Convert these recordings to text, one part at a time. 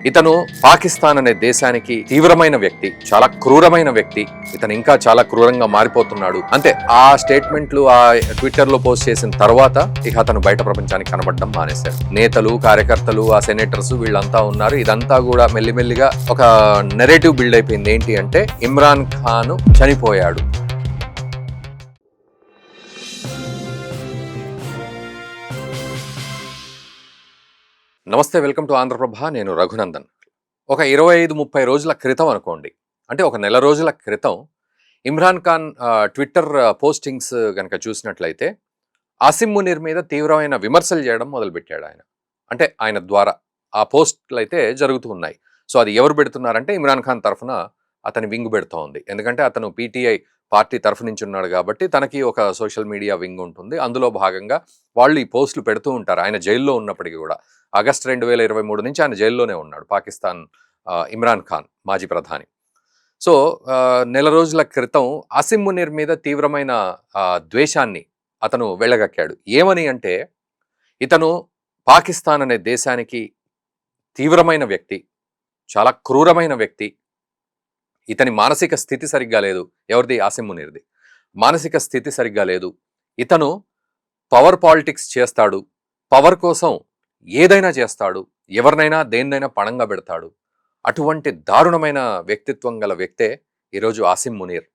ఇతను పాకిస్తాన్ అనే దేశానికి తీవ్రమైన వ్యక్తి, చాలా క్రూరమైన వ్యక్తి. ఇతను ఇంకా చాలా క్రూరంగా మారిపోతున్నాడు. అంతే ఆ స్టేట్మెంట్లు ఆ ట్విట్టర్ లో పోస్ట్ చేసిన తర్వాత ఇక అతను బయట ప్రపంచానికి కనబడడం మానేశాడు. నేతలు, కార్యకర్తలు, ఆ సెనేటర్స్ వీళ్ళంతా ఉన్నారు. ఇదంతా కూడా మెల్లిమెల్లిగా ఒక నెరేటివ్ బిల్డ్ అయిపోయింది. ఏంటి అంటే ఇమ్రాన్ ఖాన్ చనిపోయాడు. నమస్తే, వెల్కమ్ టు ఆంధ్రప్రభ. నేను రఘునందన్. ఒక 25-30 రోజుల క్రితం అనుకోండి, అంటే ఒక నెల రోజుల క్రితం ఇమ్రాన్ ఖాన్ ట్విట్టర్ పోస్టింగ్స్ కనుక చూసినట్లయితే ఆసిమ్ మునీర్ మీద తీవ్రమైన విమర్శలు చేయడం మొదలుపెట్టాడు ఆయన. అంటే ఆయన ద్వారా ఆ పోస్టులు అయితే జరుగుతూ ఉన్నాయి. సో అది ఎవరు పెడుతున్నారంటే ఇమ్రాన్ ఖాన్ తరఫున అతని వింగ్ పెడుతూ ఉంది. ఎందుకంటే అతను పీటీఐ పార్టీ తరఫు నుంచి ఉన్నాడు కాబట్టి తనకి ఒక సోషల్ మీడియా వింగ్ ఉంటుంది. అందులో భాగంగా వాళ్ళు ఈ పోస్టులు పెడుతూ ఉంటారు. ఆయన జైల్లో ఉన్నప్పటికీ కూడా ఆగస్టు 2023 నుంచి ఆయన జైల్లోనే ఉన్నాడు. పాకిస్తాన్ ఇమ్రాన్ ఖాన్ మాజీ ప్రధాని. సో నెల రోజుల క్రితం ఆసిమ్ మునీర్ మీద తీవ్రమైన ద్వేషాన్ని అతను వెళ్ళగక్కాడు. ఏమని అంటే, ఇతను పాకిస్తాన్ అనే దేశానికి తీవ్రమైన వ్యక్తి, చాలా క్రూరమైన వ్యక్తి. ఇతని మానసిక స్థితి సరిగ్గా లేదు. ఎవరిది? ఆసిమ్ మునీర్ది. మానసిక స్థితి సరిగ్గా లేదు. ఇతను పవర్ పాలిటిక్స్ చేస్తాడు. పవర్ కోసం ఏదైనా చేస్తాడు. ఎవరినైనా దేన్నైనా పణంగా పెడతాడు. అటువంటి దారుణమైన వ్యక్తిత్వం గల వ్యక్తే ఈరోజు ఆసిమ్ మునీర్.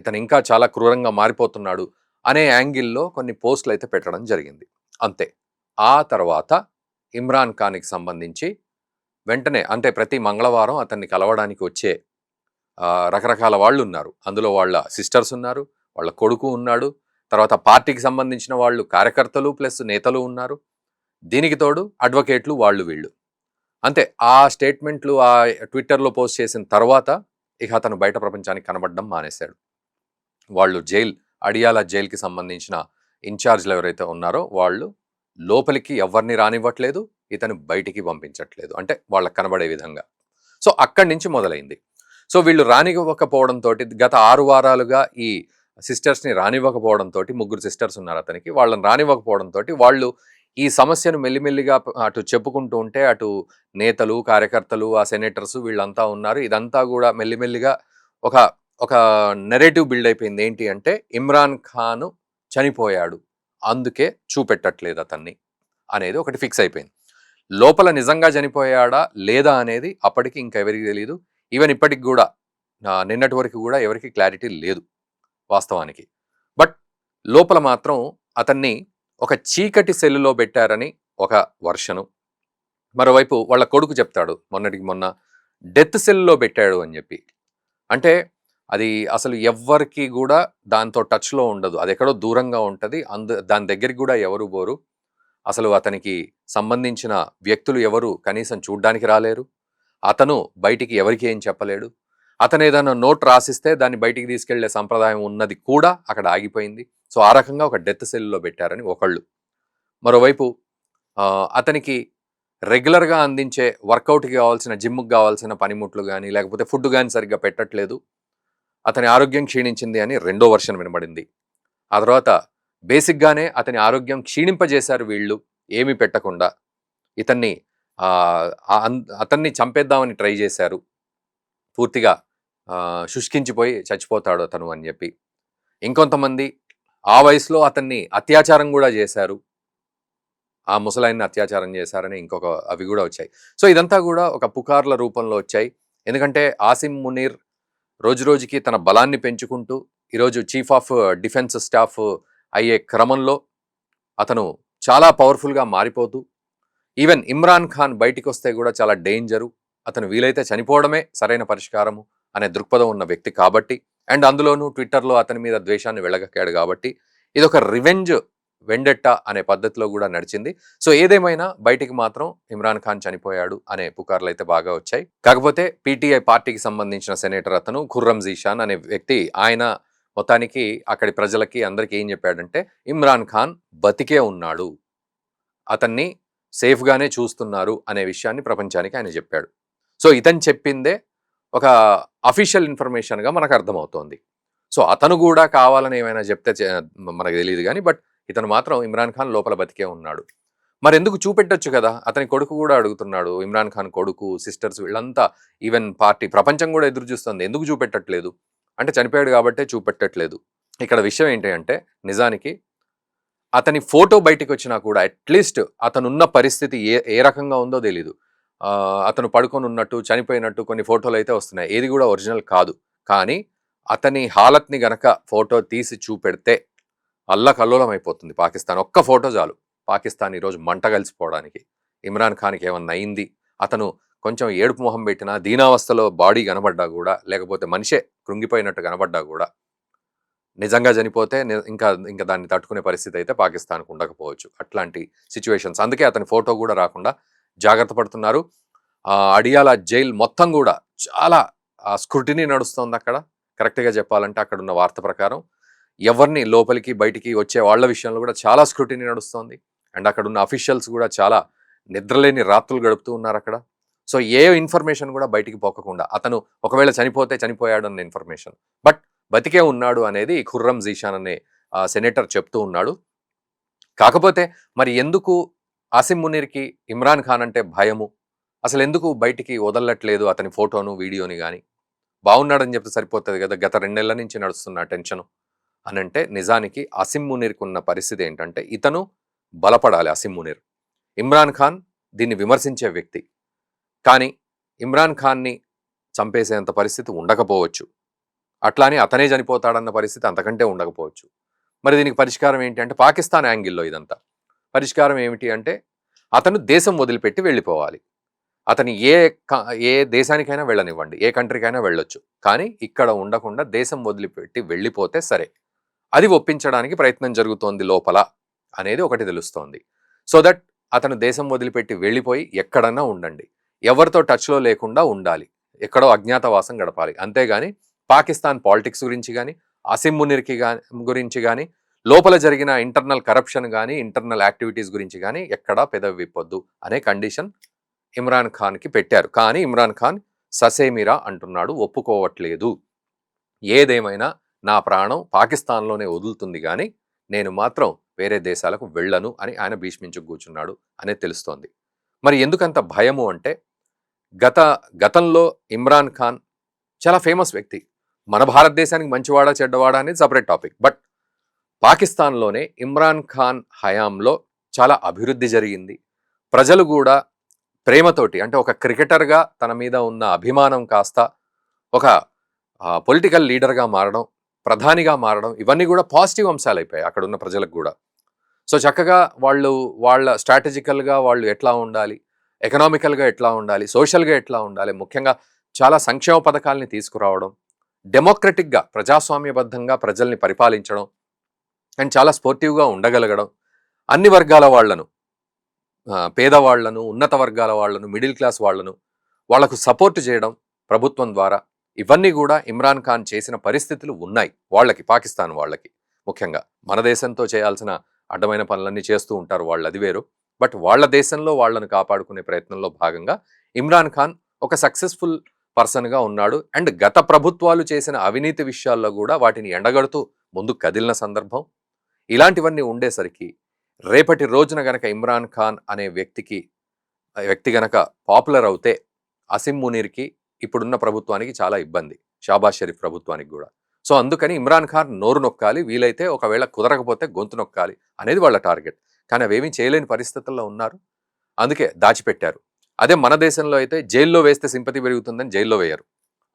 ఇతను ఇంకా చాలా క్రూరంగా మారిపోతున్నాడు అనే యాంగిల్లో కొన్ని పోస్టులు అయితే పెట్టడం జరిగింది. అంతే. ఆ తర్వాత ఇమ్రాన్ ఖాన్కి సంబంధించి వెంటనే, అంటే ప్రతి మంగళవారం అతన్ని కలవడానికి వచ్చే రకరకాల వాళ్ళు ఉన్నారు. అందులో వాళ్ళ సిస్టర్స్ ఉన్నారు, వాళ్ళ కొడుకు ఉన్నాడు, తర్వాత పార్టీకి సంబంధించిన వాళ్ళు కార్యకర్తలు ప్లస్ నేతలు ఉన్నారు. దీనికి తోడు అడ్వకేట్లు, వాళ్ళు వీళ్ళు. అంతే ఆ స్టేట్మెంట్లు ఆ ట్విట్టర్లో పోస్ట్ చేసిన తర్వాత ఇక అతను బయట ప్రపంచానికి కనబడడం మానేశాడు. వాళ్ళు అడియాలా జైలుకి సంబంధించిన ఇన్ఛార్జ్లు ఎవరైతే ఉన్నారో వాళ్ళు లోపలికి ఎవరిని రానివ్వట్లేదు, ఇతను బయటికి పంపించట్లేదు, అంటే వాళ్ళకి కనబడే విధంగా. సో అక్కడి నుంచి మొదలైంది. సో వీళ్ళు రానివ్వకపోవడంతో, గత 6 వారాలుగా ఈ సిస్టర్స్ని రానివ్వకపోవడంతో, 3 సిస్టర్స్ ఉన్నారు అతనికి, వాళ్ళని రానివ్వకపోవడంతో వాళ్ళు ఈ సమస్యను మెల్లిమెల్లిగా అటు చెప్పుకుంటూ ఉంటే అటు నేతలు, కార్యకర్తలు, ఆ సెనేటర్స్ వీళ్ళంతా ఉన్నారు. ఇదంతా కూడా మెల్లిమెల్లిగా ఒక ఒక నెరేటివ్ బిల్డ్ అయిపోయింది. ఏంటి అంటే ఇమ్రాన్ ఖాన్ చనిపోయాడు, అందుకే చూపెట్టట్లేదు అతన్ని అనేది ఒకటి ఫిక్స్ అయిపోయింది. లోపల నిజంగా చనిపోయాడా లేదా అనేది అప్పటికి ఇంకెవరికి తెలియదు. ఈవెన్ ఇప్పటికి కూడా నిన్నటి వరకు కూడా ఎవరికి క్లారిటీ లేదు వాస్తవానికి. బట్ లోపల మాత్రం అతన్ని ఒక చీకటి సెల్లులో పెట్టారని ఒక వర్షను. మరోవైపు వాళ్ళ కొడుకు చెప్తాడు మొన్నటికి మొన్న డెత్ సెల్లో పెట్టాడు అని చెప్పి. అంటే అది అసలు ఎవ్వరికి కూడా దాంతో టచ్లో ఉండదు, అది ఎక్కడో దూరంగా ఉంటుంది. దాని దగ్గరికి కూడా ఎవరు పోరు. అసలు అతనికి సంబంధించిన వ్యక్తులు ఎవరు కనీసం చూడ్డానికి రాలేరు. అతను బయటికి ఎవరికి ఏం చెప్పలేడు. అతను ఏదైనా నోట్ రాసిస్తే దాన్ని బయటికి తీసుకెళ్లే సంప్రదాయం ఉన్నది కూడా అక్కడ ఆగిపోయింది. సో ఆ రకంగా ఒక డెత్ సెల్లో పెట్టారని ఒకళ్ళు. మరోవైపు అతనికి రెగ్యులర్గా అందించే వర్కౌట్కి కావాల్సిన, జిమ్కి కావాల్సిన పనిముట్లు కానీ లేకపోతే ఫుడ్ కానీ సరిగ్గా పెట్టట్లేదు, అతని ఆరోగ్యం క్షీణించింది అని రెండో వర్షన్ వినబడింది. ఆ తర్వాత బేసిక్గానే అతని ఆరోగ్యం క్షీణింపజేశారు వీళ్ళు ఏమీ పెట్టకుండా. అతన్ని చంపేద్దామని ట్రై చేశారు, పూర్తిగా శుష్కించిపోయి చచ్చిపోతాడు అతను అని చెప్పి. ఇంకొంతమంది ఆ వయసులో అతన్ని అత్యాచారం కూడా చేశారు, ఆ ముసలాయన్ని అత్యాచారం చేశారని అవి కూడా వచ్చాయి. సో ఇదంతా కూడా ఒక పుకార్ల రూపంలో వచ్చాయి. ఎందుకంటే ఆసిమ్ మునీర్ రోజు రోజుకి తన బలాన్ని పెంచుకుంటూ ఈరోజు చీఫ్ ఆఫ్ డిఫెన్స్ స్టాఫ్ అయ్యే క్రమంలో అతను చాలా పవర్ఫుల్గా మారిపోతూ, ఈవెన్ ఇమ్రాన్ ఖాన్ బయటికి వస్తే కూడా చాలా డేంజరు, అతను వీలైతే చనిపోవడమే సరైన పరిష్కారము అనే దృక్పథం ఉన్న వ్యక్తి కాబట్టి, అండ్ అందులోనూ ట్విట్టర్లో అతని మీద ద్వేషాన్ని వెళ్ళగక్కాడు కాబట్టి ఇదొక రివెంజ్ వెండెట్టా అనే పద్ధతిలో కూడా నడిచింది. సో ఏదేమైనా బయటికి మాత్రం ఇమ్రాన్ ఖాన్ చనిపోయాడు అనే పుకార్లు అయితే బాగా వచ్చాయి. కాకపోతే పీటీఐ పార్టీకి సంబంధించిన సెనేటర్ అతను ఖుర్రం జీషాన్ అనే వ్యక్తి, ఆయన మొత్తానికి అక్కడి ప్రజలకి అందరికీ ఏం చెప్పాడంటే ఇమ్రాన్ ఖాన్ బతికే ఉన్నాడు, అతన్ని సేఫ్గానే చూస్తున్నారు అనే విషయాన్ని ప్రపంచానికి ఆయన చెప్పాడు. సో ఇతను చెప్పిందే ఒక అఫీషియల్ ఇన్ఫర్మేషన్గా మనకు అర్థమవుతోంది. సో అతను కూడా కావాలని ఏమైనా చెప్తే మనకు తెలియదు కానీ, బట్ ఇతను మాత్రం ఇమ్రాన్ ఖాన్ లోపల బతికే ఉన్నాడు. మరెందుకు చూపెట్టొచ్చు కదా! అతని కొడుకు గూడా అడుగుతున్నాడు. ఇమ్రాన్ ఖాన్ కొడుకు, సిస్టర్స్ వీళ్ళంతా ఈవెన్ పార్టీ ప్రపంచం గూడా ఎదురు చూస్తుంది. ఎందుకు చూపెట్టట్లేదు? అంటే చనిపోయాడు గాబట్టే చూపెట్టట్లేదు. ఇక్కడ విషయం ఏంటి అంటే నిజానికి అతని ఫోటో బయటికొచ్చినా కూడా అట్‌లీస్ట్ అతనున్న పరిస్థితి ఏ రకంగా ఉందో తెలీదు. అతను పడుకొనున్నట్టు, చనిపోయినట్టు కొన్ని ఫోటోలయితే వస్తున్నాయి. ఏది గూడా ఒరిజినల్ కాదు. కానీ అతని హాలత్‌ని గనక ఫోటో తీసి చూపెడితే అల్లకల్లోలమైపోతుంది పాకిస్తాన్. ఒక్క ఫోటో చాలు పాకిస్తాన్ ఈరోజు మంట కలిసిపోవడానికి. ఇమ్రాన్ ఖాన్‌కి ఏమన్నా అయింది, అతను కొంచెం ఏడుపు మొహం పెట్టినా, దీనావస్థలో బాడీ కనబడ్డా గూడా, లేకపోతే మనిషే కృంగిపోయినట్టు కనబడ్డా గూడా, నిజంగా చనిపోతే ఇంకా దాన్ని తట్టుకునే పరిస్థితి అయితే పాకిస్తాన్‌కు ఉండకపోవచ్చు. అట్లాంటి సిట్యుయేషన్స్. అందుకే అతని ఫోటో గూడా రాకుండా జాగ్రత్త పడుతున్నారు. అడియాలా జైల్ మొత్తం గూడా చాలా స్క్రూటినీ నడుస్తోందక్కడ. కరెక్ట్‌గా చెప్పాలంటే అక్కడున్న వార్త ప్రకారం. ఎవరిని లోపలికి, బయటికి వచ్చే వాళ్ళ విషయంలో గూడా చాలా స్క్రూటినీ నడుస్తోంది. అండ్ అక్కడున్న అఫీషియల్స్ గూడా చాలా నిద్రలేని రాత్రులు గడుపుతూ ఉన్నారక్కడ. సో, ఏ ఇన్ఫర్మేషన్ గూడా బయటికి పోకకుండా అతను ఒకవేళ చనిపోతే చనిపోయాడన్న ఇన్ఫర్మేషన్. బట్ బతికే ఉన్నాడు అనేది ఖుర్రం జీషాన్ అనే సెనేటర్ చెప్తూ ఉన్నాడు. కాకపోతే మరి ఎందుకు ఆసిమ్ మునీర్‌కి ఇమ్రాన్ ఖాన్ అంటే భయము? అసలెందుకు బయటికి వదలట్లేదు అతని ఫోటోను, వీడియోని గాని? బాగున్నాడని చెప్తే సరిపోతది గదా! గత 2 నెలల నుంచి నడుస్తున్న టెన్షను. అనంటే నిజానికి ఆసిమ్ మునీర్‌కున్న పరిస్థితి ఏంటంటే ఇతను బలపడాలి ఆసిమ్ మునీర్. ఇమ్రాన్ ఖాన్ దీన్ని విమర్శించే వ్యక్తి. కానీ ఇమ్రాన్ ఖాన్‌ని చంపేసేంత పరిస్థితి ఉండకపోవచ్చు. అట్లా అని అతనే చనిపోతాడన్న పరిస్థితి అంతకంటే ఉండకపోవచ్చు. మరి దీనికి పరిష్కారం ఏంటి అంటే పాకిస్తాన్ యాంగిల్‌లో ఇదంతా. పరిష్కారం ఏమిటి అంటే అతను దేశం వదిలిపెట్టి వెళ్ళిపోవాలి. అతను ఏ దేశానికైనా వెళ్ళనివ్వండి. ఏ కంట్రీకైనా వెళ్ళొచ్చు. కానీ ఇక్కడ ఉండకుండా దేశం వదిలిపెట్టి వెళ్ళిపోతే సరే. అది ఒప్పించడానికి ప్రయత్నం జరుగుతోంది లోపల అనేది ఒకటి తెలుస్తోంది. సో దట్ అతను దేశం వదిలిపెట్టి వెళ్ళిపోయి ఎక్కడన్నా ఉండండి. ఎవరితో టచ్‌లో లేకుండా ఉండాలి. ఎక్కడో అజ్ఞాతవాసం గడపాలి. అంతేగాని పాకిస్తాన్ పాలిటిక్స్ గురించి గాని, ఆసిమ్ మునీర్‌కి గురించి గాని, లోపల జరిగిన ఇంటర్నల్ కరప్షన్ గాని, ఇంటర్నల్ యాక్టివిటీస్ గురించి గాని ఎక్కడా పెదవి విప్పొద్దు అనే కండిషన్ ఇమ్రాన్ ఖాన్‌కి పెట్టారు. కానీ ఇమ్రాన్ ఖాన్ ససేమిరా అంటున్నాడు. ఒప్పుకోవట్లేదు. ఏదేమైనా నా ప్రాణం పాకిస్తాన్‌లోనే వదులుతుంది గాని, నేను మాత్రం వేరే దేశాలకు వెళ్ళను అని ఆయన భీష్మించి కూర్చున్నాడు అనేది తెలుస్తోంది. మరి ఎందుకంత భయము అంటే గతంలో ఇమ్రాన్ ఖాన్ చాలా ఫేమస్ వ్యక్తి. మన భారతదేశానికి మంచివాడా, చెడ్డవాడా అనేది సెపరేట్ టాపిక్. బట్ పాకిస్తాన్‌లోనే ఇమ్రాన్ ఖాన్ హయాంలో చాలా అభివృద్ధి జరిగింది. ప్రజలు గూడా ప్రేమతోటి అంటే ఒక క్రికెటర్‌గా తన మీద ఉన్న అభిమానం కాస్త ఒక పొలిటికల్ లీడర్‌గా మారడం, ప్రధానిగా మారడం ఇవన్నీ గూడా పాజిటివ్ అంశాలైపోయాయి అక్కడున్న ప్రజలకు గూడా. సో, చక్కగా వాళ్ళ స్ట్రాటజికల్‌గా వాళ్ళు ఎట్లా ఉండాలి, ఎకనామికల్‌గా ఎట్లా ఉండాలి, సోషల్‌గా ఎట్లా ఉండాలి, ముఖ్యంగా చాలా సంక్షేమ పథకాల్ని తీసుకురావడం, డెమోక్రటిక్‌గా ప్రజాస్వామ్యబద్ధంగా ప్రజల్ని పరిపాలించడం అండ్ చాలా స్పోర్టివ్‌గా ఉండగలగడం, అన్ని వర్గాల వాళ్ళను పేదవాళ్లను, ఉన్నత వర్గాల వాళ్ళను, మిడిల్ క్లాస్ వాళ్ళను వాళ్లకు సపోర్ట్ చేయడం ప్రభుత్వం ద్వారా ఇవన్నీ కూడా ఇమ్రాన్ ఖాన్ చేసిన పరిస్థితులు ఉన్నాయి. వాళ్ళకి పాకిస్తాన్ వాళ్ళకి ముఖ్యంగా మన దేశంతో చేయాల్సిన అడ్డమైన పనులన్నీ చేస్తూ ఉంటారు వాళ్ళు, అది వేరు. బట్ వాళ్ళ దేశంలో వాళ్ళను కాపాడుకునే ప్రయత్నంలో భాగంగా ఇమ్రాన్ ఖాన్ ఒక సక్సెస్ఫుల్ పర్సన్గా ఉన్నాడు. అండ్ గత ప్రభుత్వాలు చేసిన అవినీతి విషయాల్లో కూడా వాటిని ఎండగడుతూ ముందుకు కదిలిన సందర్భం ఇలాంటివన్నీ ఉండేసరికి రేపటి రోజున గనక ఇమ్రాన్ ఖాన్ అనే వ్యక్తి గనక పాపులర్ అవుతే ఆసిమ్ మునీర్‌కి ఇప్పుడున్న ప్రభుత్వానికి చాలా ఇబ్బంది. షాబాజ్ షరీఫ్ ప్రభుత్వానికి కూడా. సో, అందుకని ఇమ్రాన్ ఖాన్ నోరు నొక్కాలి. వీలైతే ఒకవేళ కుదరకపోతే గొంతు నొక్కాలి అనేది వాళ్ళ టార్గెట్. కానీ అవేమీ చేయలేని పరిస్థితుల్లో ఉన్నారు. అందుకే దాచిపెట్టారు. అదే మన దేశంలో అయితే జైల్లో వేస్తే సింపతి పెరుగుతుందని జైల్లో వేయరు.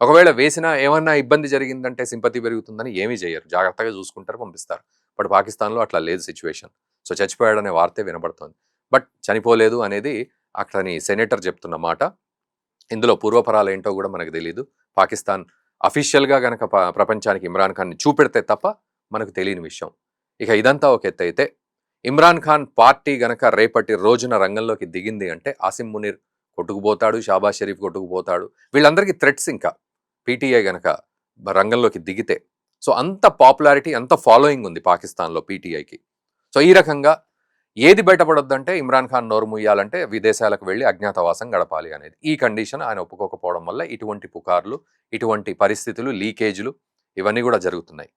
ఒకవేళ వేసినా ఏమన్నా ఇబ్బంది జరిగిందంటే సింపతి పెరుగుతుందని ఏమీ చేయరు. జాగ్రత్తగా చూసుకుంటారు, పంపిస్తారు. బట్ పాకిస్తాన్‌లో అట్లా లేదు సిచ్యువేషన్. సో, చచ్చిపోయాడనే వార్తే వినబడుతోంది. బట్ చనిపోలేదు అనేది అక్కడి సెనేటర్ చెప్తున్న మాట. ఇందులో పూర్వపరాలు ఏంటో కూడా మనకు తెలీదు. పాకిస్తాన్ అఫీషియల్‌గా గనక ప్రపంచానికి ఇమ్రాన్ ఖాన్‌ని చూపెడితే తప్ప మనకు తెలియని విషయం. ఇక ఇదంతా ఒక ఎత్తైతే ఇమ్రాన్ ఖాన్ పార్టీ గనక రేపటి రోజున రంగంలోకి దిగింది అంటే ఆసిమ్ మునీర్ కొట్టుకుపోతాడు, షాబాజ్ షరీఫ్ కొట్టుకుపోతాడు. వీళ్ళందరికీ థ్రెట్స్ ఇంకా పీటీఐ గనక రంగంలోకి దిగితే. సో, అంత పాపులారిటీ, అంత ఫాలోయింగ్ ఉంది పాకిస్తాన్‌లో పీటీఐకి. సో, ఈ రకంగా ఏది బయటపడొద్దంటే ఇమ్రాన్ ఖాన్ నోరు ముయ్యాలంటే విదేశాలకు వెళ్ళి అజ్ఞాతవాసం గడపాలి అనేది. ఈ కండిషన్ ఆయన ఒప్పుకోకపోవడం వల్ల ఇటువంటి పుకార్లు, ఇటువంటి పరిస్థితులు, లీకేజ్‌లు ఇవన్నీ కూడా జరుగుతున్నాయి.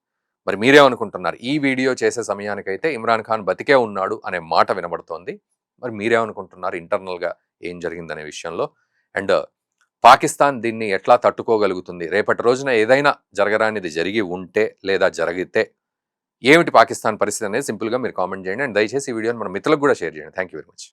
మరి మీరేమనుకుంటున్నారు? ఈ వీడియో చేసే సమయానికైతే ఇమ్రాన్ ఖాన్ బతికే ఉన్నాడు అనే మాట వినబడుతోంది. మరి మీరేమనుకుంటున్నారు ఇంటర్నల్గా ఏం జరిగిందనే విషయంలో? అండ్ పాకిస్తాన్ దీన్ని ఎట్లా తట్టుకోగలుగుతుంది? రేపటి రోజున ఏదైనా జరగరానిది జరిగి ఉంటే లేదా జరిగితే ఏమిటి పాకిస్తాన్ పరిస్థితి అనేది సింపుల్గా మీరు కామెంట్ చేయండి. అండ్ దయచేసి ఈ వీడియోని మన మిత్రులకు కూడా షేర్ చేయండి. Thank you very much.